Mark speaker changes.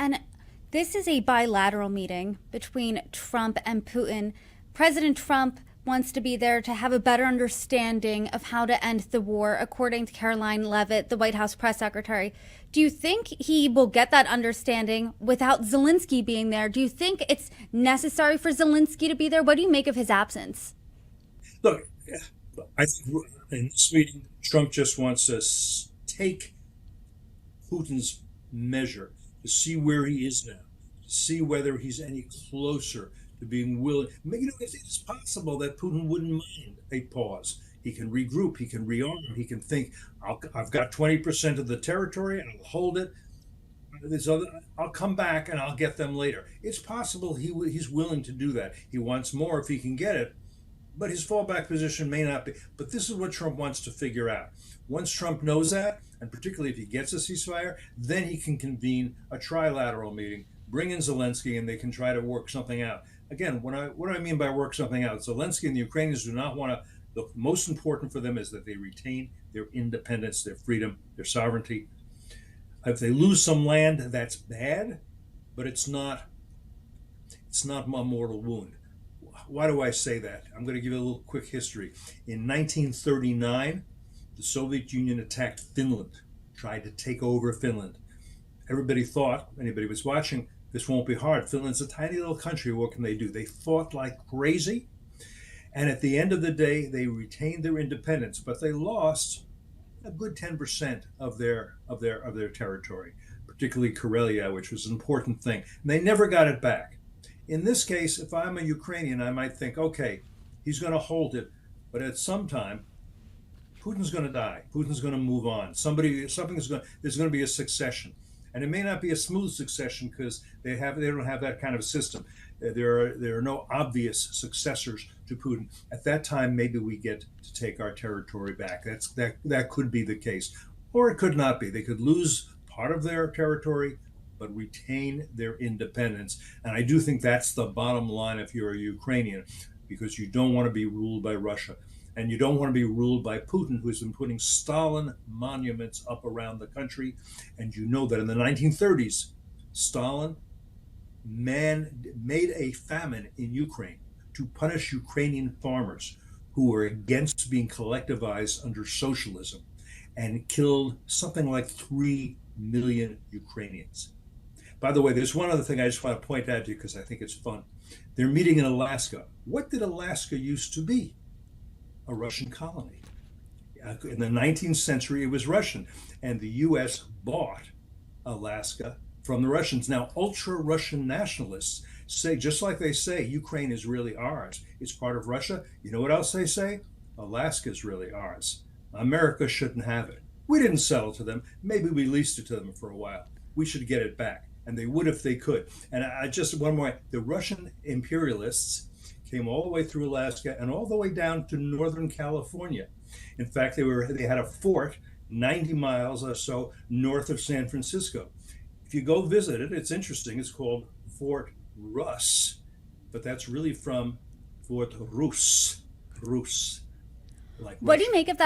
Speaker 1: And this is a bilateral meeting between Trump and Putin. President Trump wants to be there to have a better understanding of how to end the war, according to Caroline Leavitt, the White House press secretary. Do you think he will get that understanding without Zelensky being there? Do you think it's necessary for Zelensky to be there? What do you make of his absence?
Speaker 2: Look, I think in this meeting, Trump just wants to take Putin's measure to see where he is now, to see whether he's any closer to being willing. It's possible that Putin wouldn't mind a pause. He can regroup, he can rearm, he can think, I've got 20% of the territory, I'll hold it. I'll come back and I'll get them later. It's possible he's willing to do that. He wants more if he can get it, but his fallback position may not be. But this is what Trump wants to figure out. Once Trump knows that, and particularly if he gets a ceasefire, then he can convene a trilateral meeting, bring in Zelensky, and they can try to work something out. Again, what do I mean by work something out? Zelensky and the Ukrainians do not want to. The most important for them is that they retain their independence, their freedom, their sovereignty. If they lose some land, that's bad, but it's not. It's not a mortal wound. Why do I say that? I'm going to give you a little quick history. In 1939, the Soviet Union attacked Finland, tried to take over Finland. Everybody thought, anybody was watching, this won't be hard. Finland's a tiny little country. What can they do? They fought like crazy. And at the end of the day, they retained their independence, but they lost a good 10% of their territory, particularly Karelia, which was an important thing. And they never got it back. In this case, if I'm a Ukrainian, I might think, okay, he's going to hold it, but at some time, Putin's going to die. Putin's going to move on. There's going to be a succession, and it may not be a smooth succession because they don't have that kind of system. There are no obvious successors to Putin. At that time, maybe we get to take our territory back. That could be the case, or it could not be. They could lose part of their territory, but retain their independence. And I do think that's the bottom line if you're a Ukrainian, because you don't want to be ruled by Russia. And you don't want to be ruled by Putin, who's been putting Stalin monuments up around the country. And you know that in the 1930s, Stalin made a famine in Ukraine to punish Ukrainian farmers who were against being collectivized under socialism, and killed something like 3 million Ukrainians. By the way, there's one other thing I just want to point out to you because I think it's fun. They're meeting in Alaska. What did Alaska used to be? A Russian colony. In the 19th century, it was Russian, and the U.S. bought Alaska from the Russians. Now, ultra-Russian nationalists say, just like they say, Ukraine is really ours. It's part of Russia. You know what else they say? Alaska is really ours. America shouldn't have it. We didn't sell it to them. Maybe we leased it to them for a while. We should get it back. And they would if they could. And one more, the Russian imperialists came all the way through Alaska and all the way down to Northern California. In fact, they had a fort 90 miles or so north of San Francisco. If you go visit it, it's interesting. It's called Fort Russ, but that's really from Fort Rus, like
Speaker 1: What do
Speaker 2: Russia.
Speaker 1: you make of that?